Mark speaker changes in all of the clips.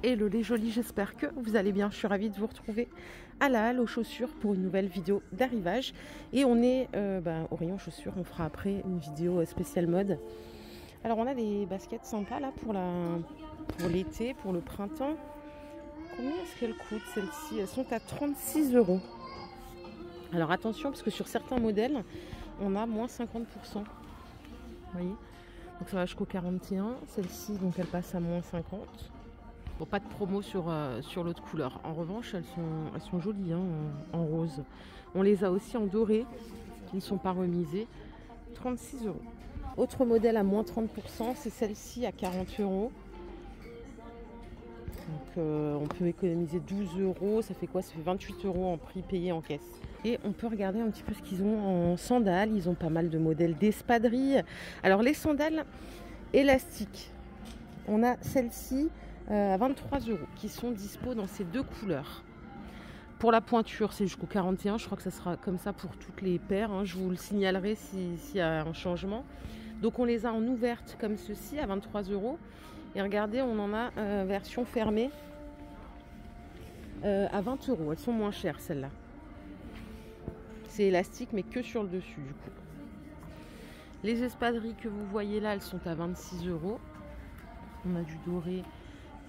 Speaker 1: Hello les jolis, j'espère que vous allez bien. Je suis ravie de vous retrouver à la halle aux chaussures pour une nouvelle vidéo d'arrivage. Et on est au rayon chaussures, on fera après une vidéo spéciale mode. Alors on a des baskets sympas là pour l'été, pour le printemps. Combien est-ce qu'elles coûtent celles-ci? Elles sont à 36 €. Alors attention parce que sur certains modèles, on a moins 50%. Vous voyez? Donc ça va jusqu'au 41. Celle-ci, donc elle passe à moins 50. Bon, pas de promo sur l'autre couleur. En revanche, elles sont jolies hein, en rose. On les a aussi en doré, qui ne sont pas remisées. 36 €. Autre modèle à moins 30%, c'est celle-ci à 40 €. Donc on peut économiser 12 €. Ça fait quoi? Ça fait 28 € en prix payé en caisse. Et on peut regarder un petit peu ce qu'ils ont en sandales. Ils ont pas mal de modèles d'espadrilles. Alors les sandales élastiques, on a celle-ci à 23 € qui sont dispo dans ces deux couleurs. Pour la pointure, c'est jusqu'au 41. Je crois que ça sera comme ça pour toutes les paires. Hein. Je vous le signalerai s'il y a un changement. Donc on les a en ouverte comme ceci à 23 €. Et regardez, on en a version fermée à 20 €. Elles sont moins chères celles-là. C'est élastique mais que sur le dessus du coup. Les espadrilles que vous voyez là, elles sont à 26 €. On a du doré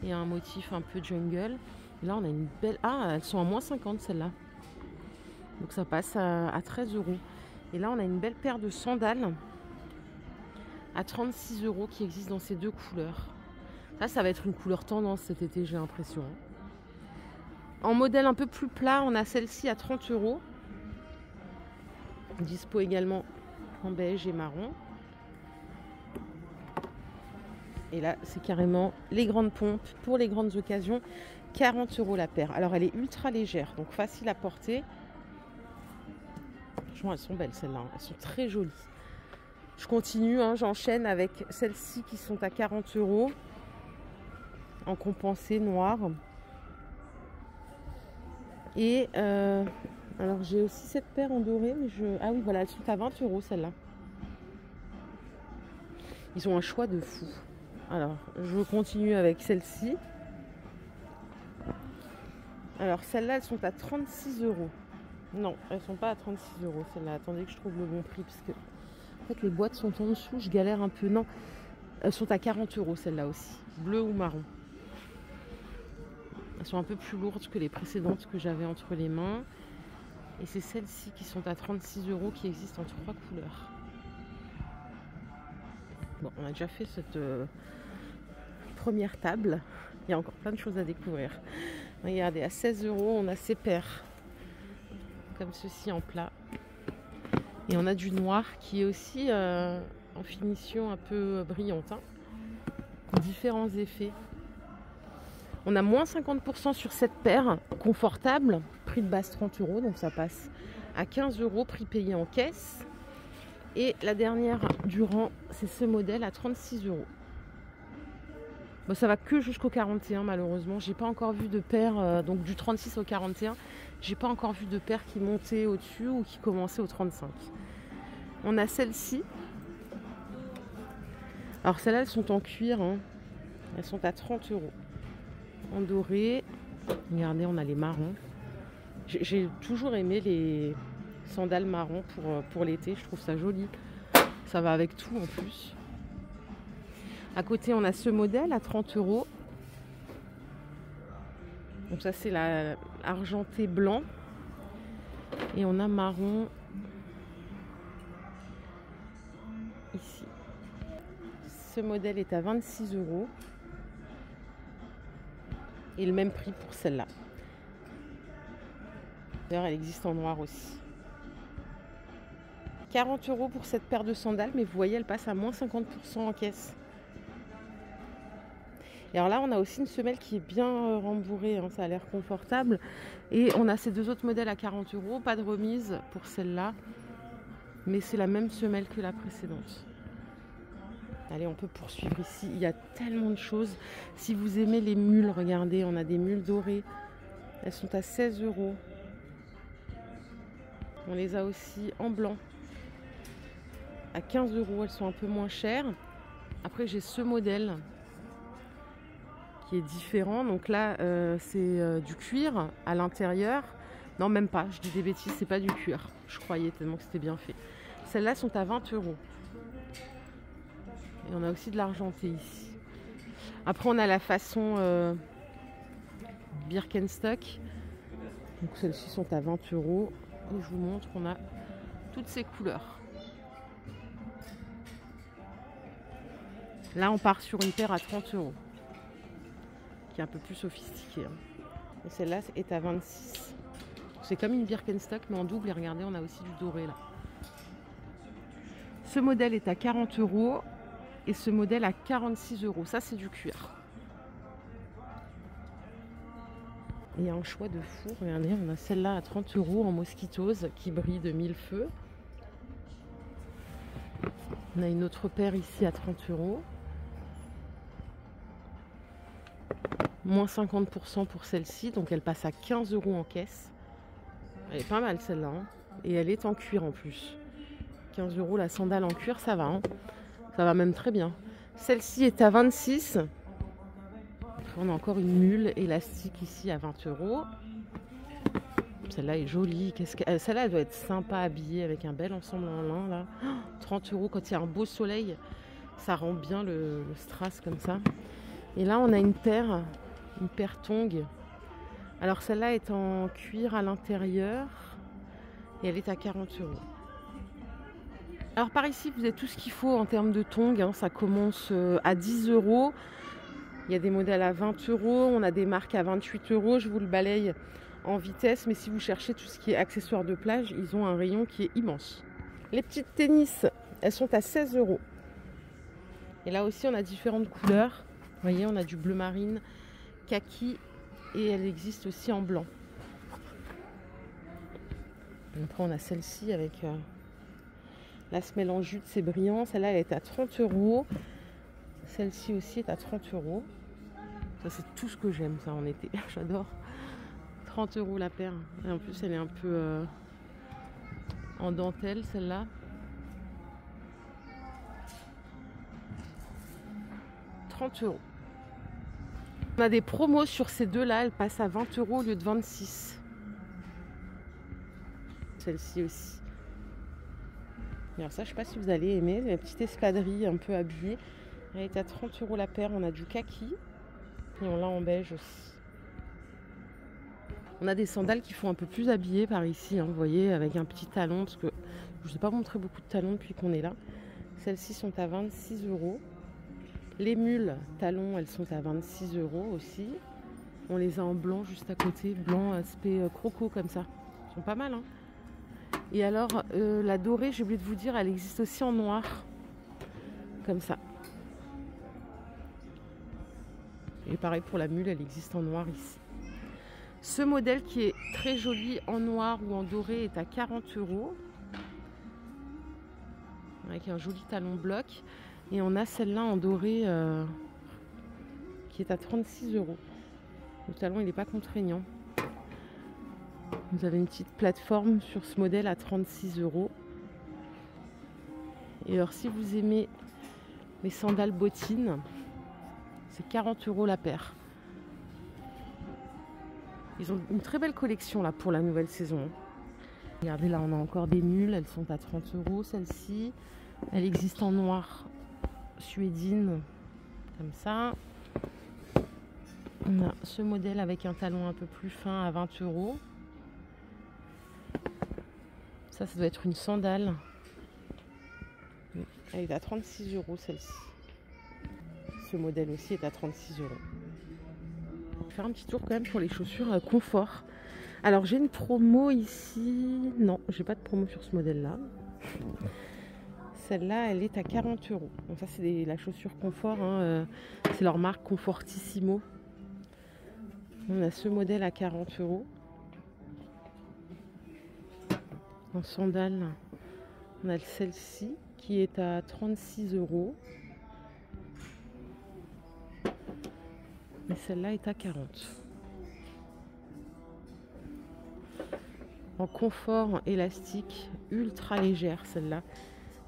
Speaker 1: et un motif un peu jungle. Et là on a une belle... Ah, elles sont à moins 50 celles-là. Donc ça passe à 13 €. Et là on a une belle paire de sandales à 36 € qui existe dans ces deux couleurs. Ça va être une couleur tendance cet été, j'ai l'impression. En modèle un peu plus plat, on a celle-ci à 30 €. Dispo également en beige et marron. Et là, c'est carrément les grandes pompes pour les grandes occasions. 40 € la paire. Alors, elle est ultra légère, donc facile à porter. Franchement, elles sont belles celles-là. Elles sont très jolies. Je continue, hein, j'enchaîne avec celles-ci qui sont à 40 € en compensé noir. Et alors, j'ai aussi cette paire en doré, mais ah oui, voilà, elles sont à 20 € celles-là. Ils ont un choix de fou. Alors, je continue avec celle-ci. Alors, celles-là, elles sont à 36 €. Non, elles sont pas à 36 € celles-là. Attendez que je trouve le bon prix, parce que en fait, les boîtes sont en dessous. Je galère un peu. Non, elles sont à 40 € celles-là aussi. Bleu ou marron. Elles sont un peu plus lourdes que les précédentes que j'avais entre les mains. Et c'est celles-ci qui sont à 36 € qui existent en 3 couleurs. Bon, on a déjà fait cette première table. Il y a encore plein de choses à découvrir. Regardez, à 16 €, on a ces paires. Comme ceci en plat. Et on a du noir qui est aussi en finition un peu brillante. Hein. Différents effets. On a moins 50% sur cette paire confortable. Prix de base 30 €. Donc ça passe à 15 €. Prix payé en caisse. Et la dernière du rang, c'est ce modèle à 36 €. Bon, ça va que jusqu'au 41 malheureusement. J'ai pas encore vu de paire, donc du 36 au 41. J'ai pas encore vu de paire qui montait au-dessus ou qui commençait au 35. On a celle-ci. Alors celles-là, elles sont en cuir. Hein. Elles sont à 30 €. En doré. Regardez, on a les marrons. J'ai toujours aimé les sandales marron pour l'été, je trouve ça joli. Ça va avec tout en plus. À côté, on a ce modèle à 30 €. Donc ça, c'est la argenté blanc. Et on a marron ici. Ce modèle est à 26 €. Et le même prix pour celle-là. D'ailleurs, elle existe en noir aussi. 40 € pour cette paire de sandales, mais vous voyez, elle passe à moins 50% en caisse. Et alors là, on a aussi une semelle qui est bien rembourrée, hein, ça a l'air confortable. Et on a ces deux autres modèles à 40 €, pas de remise pour celle-là. Mais c'est la même semelle que la précédente. Allez, on peut poursuivre ici, il y a tellement de choses. Si vous aimez les mules, regardez, on a des mules dorées. Elles sont à 16 €. On les a aussi en blanc. À 15 €, elles sont un peu moins chères. Après, j'ai ce modèle qui est différent. Donc là, c'est du cuir à l'intérieur. Non, même pas, je dis des bêtises, c'est pas du cuir. Je croyais tellement que c'était bien fait. Celles-là sont à 20 €. Et on a aussi de l'argenté ici. Après, on a la façon Birkenstock. Donc celles-ci sont à 20 €. Et je vous montre, on a toutes ces couleurs. Là, on part sur une paire à 30 €, qui est un peu plus sophistiquée. Et celle-là est à 26 €. C'est comme une Birkenstock, mais en double. Et regardez, on a aussi du doré là. Ce modèle est à 40 € et ce modèle à 46 €. Ça, c'est du cuir. Et il y a un choix de fou. Regardez, on a celle-là à 30 € en mosquitose qui brille de 1000 feux. On a une autre paire ici à 30 €. Moins 50% pour celle-ci, donc elle passe à 15 € en caisse. Elle est pas mal celle-là, hein. Et elle est en cuir en plus. 15 € la sandale en cuir, ça va, hein. Ça va même très bien. Celle-ci est à 26 €. On a encore une mule élastique ici à 20 €. Celle-là est jolie. Celle-là, elle doit être sympa habillée avec un bel ensemble en lin là. 30 € quand il y a un beau soleil, ça rend bien le strass comme ça. Et là, on a une paire tongue. Alors celle-là est en cuir à l'intérieur et elle est à 40 €. Alors par ici, vous avez tout ce qu'il faut en termes de tongs, hein. Ça commence à 10 €. Il y a des modèles à 20 €. On a des marques à 28 €. Je vous le balaye en vitesse. Mais si vous cherchez tout ce qui est accessoires de plage, ils ont un rayon qui est immense. Les petites tennis, elles sont à 16 €. Et là aussi, on a différentes couleurs. Vous voyez, on a du bleu marine, kaki et elle existe aussi en blanc. Après, on a celle-ci avec la semelle en jute, c'est brillant. Celle-là, elle est à 30 €. Celle-ci aussi est à 30 €. Ça, c'est tout ce que j'aime, ça, en été. J'adore. 30 € la paire. Et en plus, elle est un peu en dentelle, celle-là. « 30 €. On a des promos sur ces deux-là. Elles passent à 20 € au lieu de 26 €. Celle-ci aussi. Alors ça, je ne sais pas si vous allez aimer. La petite espadrille un peu habillée. Elle est à 30 € la paire. On a du kaki. Et on l'a en beige aussi. On a des sandales qui font un peu plus habillées par ici, hein, vous voyez, avec un petit talon, parce que je ne vous ai pas montré beaucoup de talons depuis qu'on est là. Celles-ci sont à 26 €. Les mules talons, elles sont à 26 € aussi. On les a en blanc juste à côté, blanc aspect croco comme ça. Ils sont pas mal, hein. Et alors, la dorée, j'ai oublié de vous dire, elle existe aussi en noir, comme ça. Et pareil pour la mule, elle existe en noir ici. Ce modèle qui est très joli en noir ou en doré est à 40 €. Avec un joli talon bloc. Et on a celle-là en doré qui est à 36 €. Le talon, il n'est pas contraignant. Vous avez une petite plateforme sur ce modèle à 36 €. Et alors, si vous aimez les sandales bottines, c'est 40 € la paire. Ils ont une très belle collection là pour la nouvelle saison. Regardez, là on a encore des mules, elles sont à 30 € celle-ci. Elle existe en noir suédine, comme ça. On a ce modèle avec un talon un peu plus fin à 20 €. Ça doit être une sandale. Elle est à 36 € celle-ci. Ce modèle aussi est à 36 €. Je vais faire un petit tour quand même pour les chaussures confort. Alors j'ai une promo ici. Non, j'ai pas de promo sur ce modèle-là. Celle-là, elle est à 40 €. Donc ça, c'est la chaussure confort, hein. C'est leur marque Confortissimo. On a ce modèle à 40 €. En sandales, on a celle-ci qui est à 36 €. Mais celle-là est à 40 €. En confort élastique, ultra légère celle-là.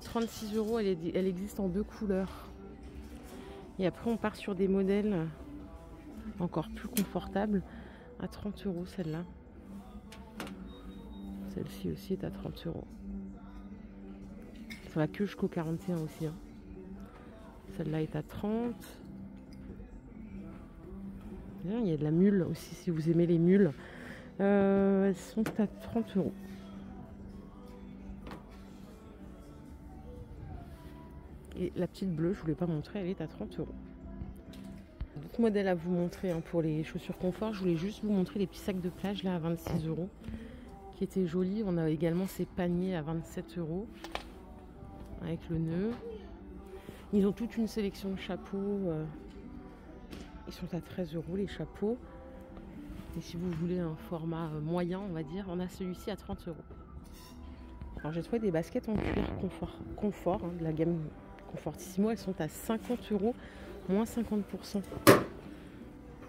Speaker 1: 36 €, elle existe en deux couleurs. Et après on part sur des modèles encore plus confortable, à 30 € celle-là. Celle-ci aussi est à 30 €. Ça va que jusqu'au 41 aussi. Hein. Celle-là est à 30. Il y a de la mule aussi si vous aimez les mules. Elles sont à 30 €. Et la petite bleue, je ne vous l'ai pas montrée, elle est à 30 €. D'autres modèles à vous montrer hein, pour les chaussures confort. Je voulais juste vous montrer les petits sacs de plage là à 26 € qui étaient jolis. On a également ces paniers à 27 € avec le nœud. Ils ont toute une sélection de chapeaux. Ils sont à 13 € les chapeaux. Et si vous voulez un format moyen, on va dire, on a celui-ci à 30 €. Alors j'ai trouvé des baskets en cuir confort hein, de la gamme Confortissimo. Elles sont à 50 €, moins 50%.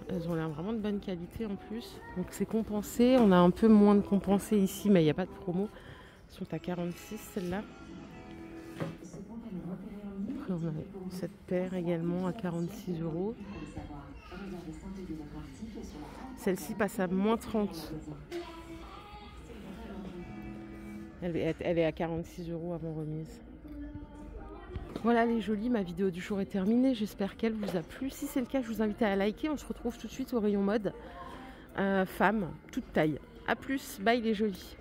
Speaker 1: Elles ont l'air vraiment de bonne qualité en plus. Donc c'est compensé. On a un peu moins de compensé ici, mais il n'y a pas de promo. Elles sont à 46 celles-là. Après on a cette paire également à 46 €. Celle-ci passe à moins 30. Elle est à 46 € avant remise. Voilà les jolies, ma vidéo du jour est terminée. J'espère qu'elle vous a plu. Si c'est le cas, je vous invite à la liker. On se retrouve tout de suite au rayon mode. Femmes, toute taille. A plus, bye les jolies.